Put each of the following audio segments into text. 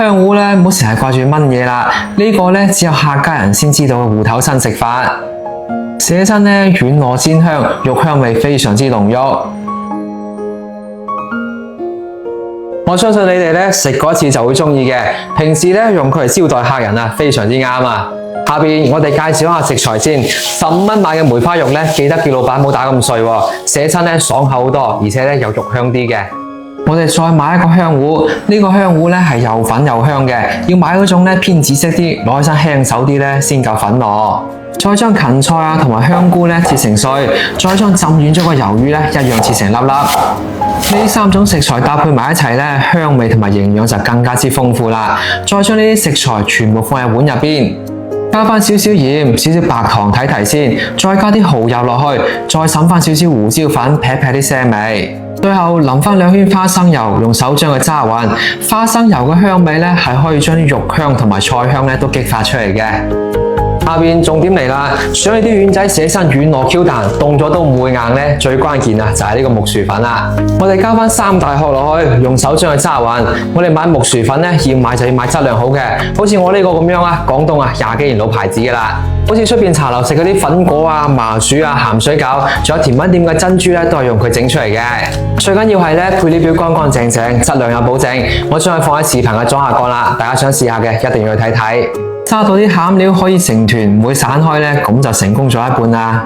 香芋咧，唔好成日掛住炆嘢啦，呢個咧只有客家人先知道嘅芋頭新食法。寫真咧軟糯鮮香，肉香味非常之濃郁。我相信你哋咧食過一次就會中意嘅，平時咧用佢嚟招待客人啊，非常之啱啊！下邊我哋介紹一下食材先，15蚊買嘅梅花肉咧，記得叫老闆唔好打咁碎喎，寫親咧爽口好多，而且咧有肉香啲嘅。我哋再買一個香芋，呢個香芋咧係又粉又香嘅，要買嗰種咧偏紫色啲，攞起身輕手啲咧先夠粉糯。再將芹菜啊同埋香菇咧切成碎，再將浸軟咗個魷魚咧一樣切成粒粒。呢3種食材搭配埋一齊咧，香味同埋營養就更加之豐富啦。再將呢啲食材全部放入碗入邊，加翻少少鹽、少少白糖提提先，再加啲蠔油落去，再滲翻少少胡椒粉劈劈啲腥味。最後淋翻2圈花生油，用手將佢揸勻。花生油嘅香味咧係可以將啲肉香同埋菜香咧都激發出嚟嘅。下邊重點嚟啦，想你啲丸仔寫身軟糯 Q 彈，凍咗都唔會硬咧，最關鍵啊就係呢個木薯粉啦。我哋加翻3大殼落去，用手將佢揸勻。我哋買木薯粉咧，要買就要買質量好嘅，好似我呢個咁樣啊，廣東啊20幾年老牌子噶啦。好似出邊茶樓食嗰啲粉果啊、麻薯啊、鹹水餃，仲有甜品店嘅珍珠咧，都係用佢整出嚟嘅。最緊要係咧配料表乾乾淨淨，質量有保證。我將佢放喺視頻嘅左下角啦，大家想試下嘅一定要去睇睇。揸到啲餡料可以成團唔會散開咧，咁就成功咗一半啦。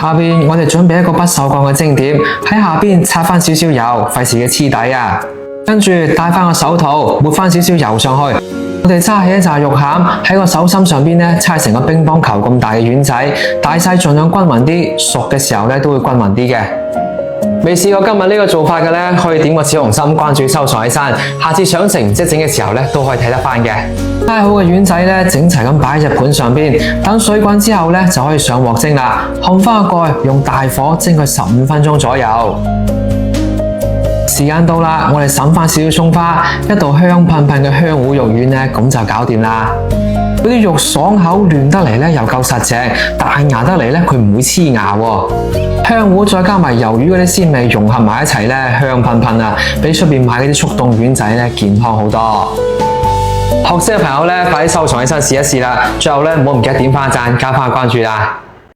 下邊我哋準備一個不鏽鋼嘅蒸碟，喺下邊擦翻少少油，費事嘅黐底啊。跟住戴翻個手套，抹翻少少油上去。我哋揸起一紮肉餡喺個手心上邊咧，搓成個乒乓球咁大嘅丸仔，大細盡量均勻啲，熟嘅時候咧都會均勻啲嘅。未試過今日呢個做法嘅咧，可以點個小紅心關注收藏起身，下次想食唔識整嘅時候咧都可以睇得翻嘅。拉好嘅丸仔咧，整齊咁擺喺隻盤上邊，等水滾之後咧就可以上鑊蒸啦。冚翻個蓋，用大火蒸佢15分鐘左右。時間到啦，我哋揼翻少少蔥花，一道香噴噴嘅香芋肉丸咧，咁就搞掂啦。嗰啲肉爽口嫩得嚟咧，又夠實淨，大牙得嚟咧，佢唔會黐牙喎。香芋再加埋魷魚嗰啲鮮味融合埋一齊咧，香噴噴啊，比出邊買嗰啲速凍丸仔咧健康好多。學識嘅朋友咧，快啲收藏起身試一試啦。最後咧，唔好唔記得點翻讚，加翻關注啦。